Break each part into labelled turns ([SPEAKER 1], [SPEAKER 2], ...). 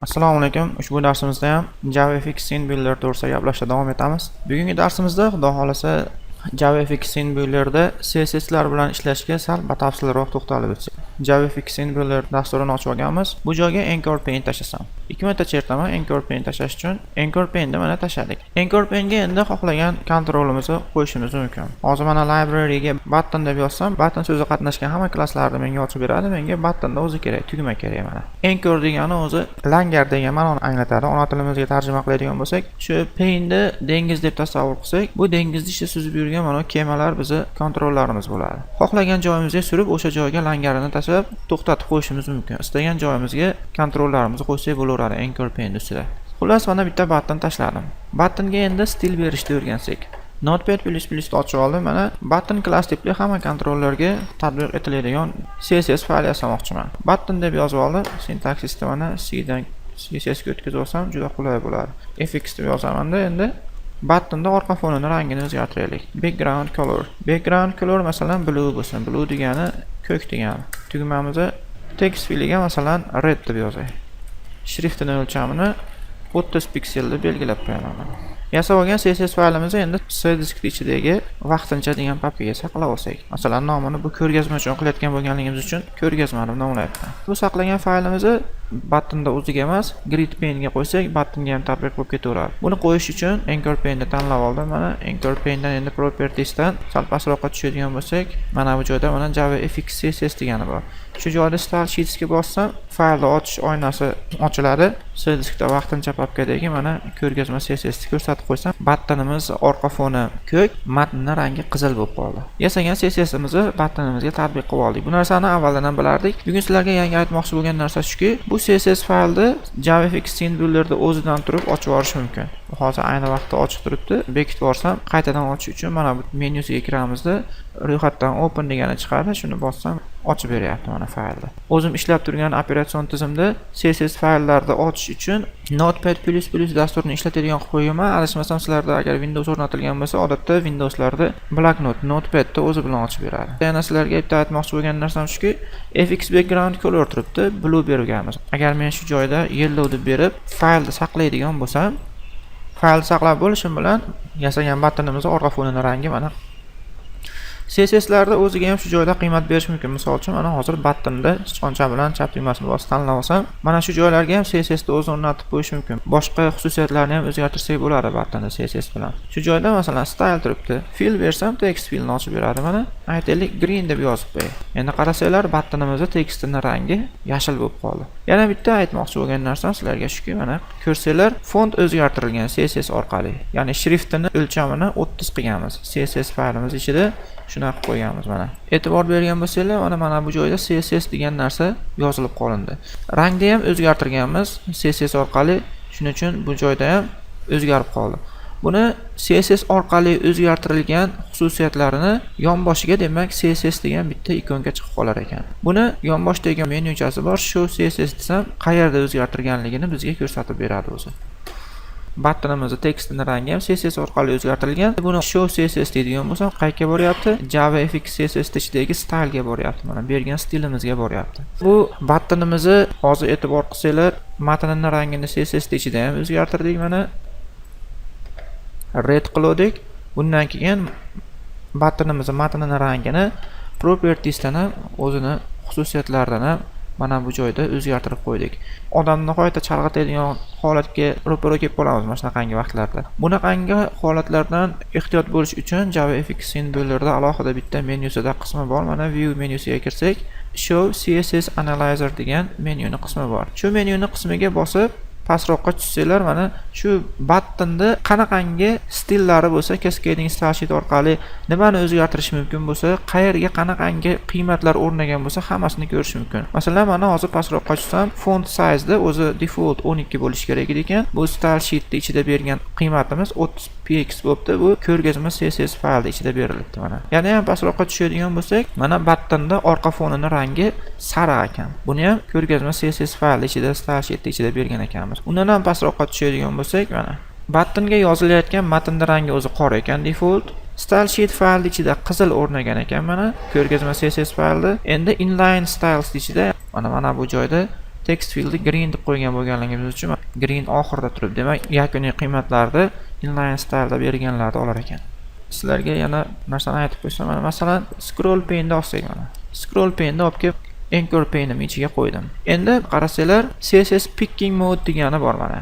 [SPEAKER 1] Assalomu alaykum. Ushbu darsimizda ham JavaFX Scene Builder to'g'risida gaplashishda davom etamiz. Bugungi darsimizda xudo xolasa JavaFX Scene Builderda CSS lar bilan ishlashga sal batafsilroq to'xtalib o'tsak. JavaFX Scene Builder dasturini ochib olganmiz. Bu joyga Anchor Pane tashlasam. 2 marta chertaman Anchor Pane tashlash uchun. Anchor Pane'da mana tashladik. Anchor Pane'ga endi xohlagan kontrolimizni qo'yishimiz mumkin. Hozir mana library'ga button deb yozsam, button so'zi qatnashgan hamma klasslarni menga ochib beradi. Menga buttonda o'zi kerak, tugma kerak mana. Anchor degani o'zi langar degan ma'noni anglatadi. Ona tilimizga tarjima qiladigan bo'lsak, shu Pane'ni dengiz deb tasavvur qilsak, bu dengizni ichida suzib yurgan mana kemalar bizni kontrollarimiz bo'ladi. Xohlagan joyimizga surib, o'sha joyga langarini tashlab to'xtatib qo'yishimiz mumkin. Istagan joyimizga kontrollarimizni qo'ysak bo'laveradi Anchor Pane ustida. Xullas, mana bitta button tashladim. Buttonga endi stil berishni o'rgansak. Notepad++ ochib oldim. Mana button class tipli hamma kontrollarga tatbiq etiladigan CSS fayl yasamoqchiman. Button deb yozib oldim. Sintaksisda mana C dan CSS ga o'tkazib olsam juda qulay bo'ladi. FX deb yozaman-da endi buttonda orqa fonini rangini o'zgartiraylik. Background color. Background color masalan blue bo'lsin. Blue degani ko'k degani. Tugmamizni text filiga masalan red deb yozaylik. Shriftini o'lchamini 30 piksel deb belgilab qo'yaman. Yasab olgan CSS faylimizni endi C disk ichidagi vaqtincha degan papkaga saqlab olsak. Masalan, nomini bu ko'rgazma uchun qilayotgan bo'lganligimiz uchun ko'rgazma deb nomlayapman. Bu saqlagan faylimizni buttonda o'ziga emas, grid pane ga qo'ysak, buttonga ham tatbiq bo'lib ketaveradi. Buni qo'yish uchun Anchor Pane ni tanlab oldim. Mana Anchor Pane dan endi properties dan sal pastroqqa tushadigan bo'lsak, mana bu joyda mana JavaFX CSS degani bor. Shu joyda Style Sheets ga bossam, faylni ochish oynasi ochiladi. C diskda vaqtincha papkadagi mana ko'rgazma CSS ni ko'rsatib qo'ysam, buttonimiz orqa foni ko'k, matnning rangi qizil bo'lib qoldi. Yasagan CSS'imizni buttonimizga tatbiq qilib oldik. Bu narsani avvaldan ham bilardik. Bugun sizlarga yangi aytmoqchi bo'lgan narsa shuki, bu CSS faylni JavaFX Scene Builderda o'zidan turib ochib olish mumkin. Hozir ayni vaqtda ochiq turibdi. Bekitib olsam, qaytadan ochish uchun mana bu menyusiga kiramizda ro'yxatdan open degani chiqadi. Shuni bossam ochib beryapti mana faylni. O'zim ishlab turgan operatsion tizimda CSS fayllarni ochish uchun Notepad++ dasturini ishlatadigan qilib qo'yaman. Adashmasam sizlarda agar Windows o'rnatilgan bo'lsa, odatda Windowslarda Blocknote, Notepadni o'zi bilan ochib beradi. Yana sizlarga bitta aytmoqchi bo'lgan narsam shuki, FX background color turibdi, blue berganmiz. Agar men shu joyda yellow deb berib, faylni saqlaydigan bo'lsam, fayl saqlab bo'lishim bilan yasagan buttonimizning orqa fonining rangi mana CSS larda o'ziga ham shu joyda qiymat berish mumkin. Misol uchun mana hozir buttonda sichqoncha bilan chap tugmasini bosib tanlab olsam, mana shu joylarga ham CSS ni o'zi o'rnatib qo'yish mumkin. Boshqa xususiyatlarni ham o'zgartirsak bo'ladi buttonda CSS bilan. Shu joyda masalan style turibdi. Fill bersam text fillni ochib beradi mana. Aytaylik green deb yozib qo'yay. Endi qarasanglar buttonimizning tekstining rangi yashil bo'lib qoldi. Yana bitta aytmoqchi bo'lgan narsam sizlarga shuki, mana ko'rsanglar font o'zgartirilgan CSS orqali. Ya'ni shriftini o'lchamini 30 qilganmiz. CSS faylimiz ichida shuna qilib qo'yganmiz mana. E'tibor bergan bo'lsanglar, mana bu joyda CSS degan narsa yozilib qolindi. Rangni ham o'zgartirganmiz CSS orqali. Shuning uchun bu joyda ham o'zgarib qoldi. Buni CSS orqali o'zgartirilgan xususiyatlarini yonboshiga, demak CSS degan bitta ikonga chiqib qolar ekan. Buni yonboshdagi menyuchasi bor. Show CSS desam, qayerda o'zgartirganligini bizga ko'rsatib beradi o'zi. Buttonimizning tekstining rangi ham CSS orqali o'zgartirilgan. Buni show CSS deydigan bo'lsam, qayerga boryapti? JavaFX CSS ichidagi style ga boryapti. Mana bergan stilimizga boryapti. Bu buttonimizni hozir e'tibor qilsanglar, matnining rangini CSS ichida ham o'zgartirdik mana. Red qildik. Bundan keyin buttonimizning matnining rangini properties dan ham o'zini xususiyatlaridan ham mana bu joyda o'zgartirib qo'ydik. Odamni nihoyatda chalg'itadigan holatga ro'para kelib qolamiz mana shunaqangi vaqtlarda. Bunaqangi holatlardan ehtiyot bo'lish uchun JavaFX Scene Builderda alohida bitta menyusida qismi bor. Mana view menyusiga kirsak, show CSS analyzer degan menyuni qismi bor. Shu menyuni qismiga bosib pastroqqa tushsanglar, mana shu buttonda qanaqangi stillari bo'lsa, cascading style sheet orqali nimani o'zgartirish mumkin bo'lsa, qayerga qanaqangi qiymatlar o'rnagan bo'lsa, hammasini ko'rish mumkin. Masalan, mana hozir pastroqqa tushsam, font size da o'zi default 12 bo'lishi kerak ekan. Bu style sheet ichida bergan qiymatimiz 30 px bo'libdi. Bu ko'rgazma CSS faylda ichida berilibdi mana. Yana ham pastroqqa tushadigan bo'lsak, mana buttonda orqa fonining rangi sariq ekan. Buni ham ko'rgazma CSS faylda ichida style sheet ichida bergan ekanmiz. Undan ham pastroqqa tushadigan bo'lsak, mana buttonga yozilayotgan matnning rangi o'zi qora ekan default. Style sheet fayl ichida qizil o'rnagan ekan mana ko'rgazma CSS faylda. Endi inline styles ichida mana bu joyda text fieldi green deb qo'ygan bo'lganligimiz uchun green oxirida turib, demak yakuniy qiymatlarni inline styleda berganlarni olar ekan. Sizlarga yana narsani aytib qo'ysam, mana masalan scroll pane'ni olsak, mana scroll pane'ni olib kelib anchor pane'im ichiga qo'ydim. Endi qarasanglar CSS picking mode degani bor mana.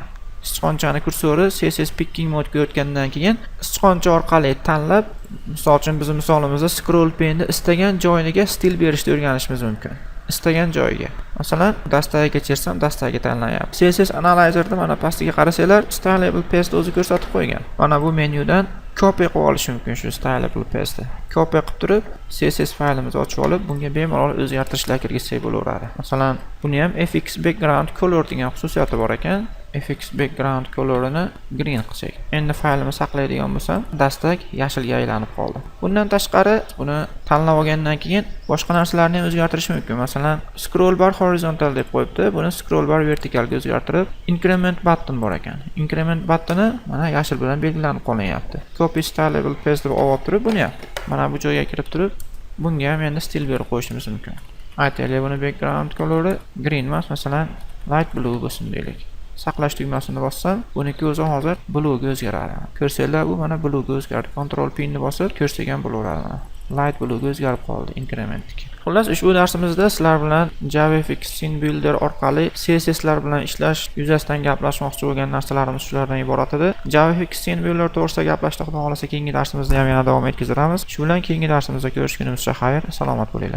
[SPEAKER 1] Sichqonchani kursori CSS picking mode ga o'tgandan keyin sichqoncha orqali tanlab, misol uchun biz misolimizda scroll pane'ni istagan joyiga stil berishni o'rganishimiz mumkin. Istagan joyiga. Masalan, dastaga kechirsam, dastaga tanlayapti. CSS Analyzerda mana pastiga qarasanglar, stylable paste o'zi ko'rsatib qo'ygan. Mana bu menyudan copy qilib olish mumkin shu stylable paste. Copy qilib turib, CSS faylimizni ochib olib, bunga bemalol o'zgartirishlar kirgizsak bo'laveradi. Masalan, buni ham fx background color degan xususiyati bor ekan. fx background colorini green qilsak. Endi faylimizni saqlaydigan bo'lsam, dastak yashilga aylanib qoldi. Bundan tashqari, buni tanlab olgandan keyin boshqa narsalarni ham o'zgartirish mumkin. Masalan, scroll bar horizontal deb qo'yibdi. Buni scroll bar vertikalga o'zgartirib, increment button bor ekan. Increment buttoni mana yashil bilan belgilanib qolinyapti. Copy stylable paste deb olib turib, buni ham mana bu joyga kirib turib, bunga ham endi stil berib qo'yishimiz mumkin. Aytaylik, buni background colori green emas, masalan, light blue bo'lsin deylik. Saqlash tugmasini bossam, buniki o'zi hozir blue ga o'zgaradi. Ko'rsanglar, bu mana blue ga o'zgardi. Control P ni bosib ko'rsak ham bo'laveradi. Light blue ga o'zgarib qoldi increment. Xullas, ushbu darsimizda sizlar bilan JavaFX Scene Builder orqali CSS lar bilan ishlash yuzasidan gaplashmoqchi bo'lgan narsalarimiz shulardan iborat edi. JavaFX Scene Builder to'g'risida gaplashdik, xudo xolasa keyingi darsimizda ham yana davom etkazamiz. Shu bilan keyingi darsimizda ko'rishgunimizcha xayr, salomat bo'linglar.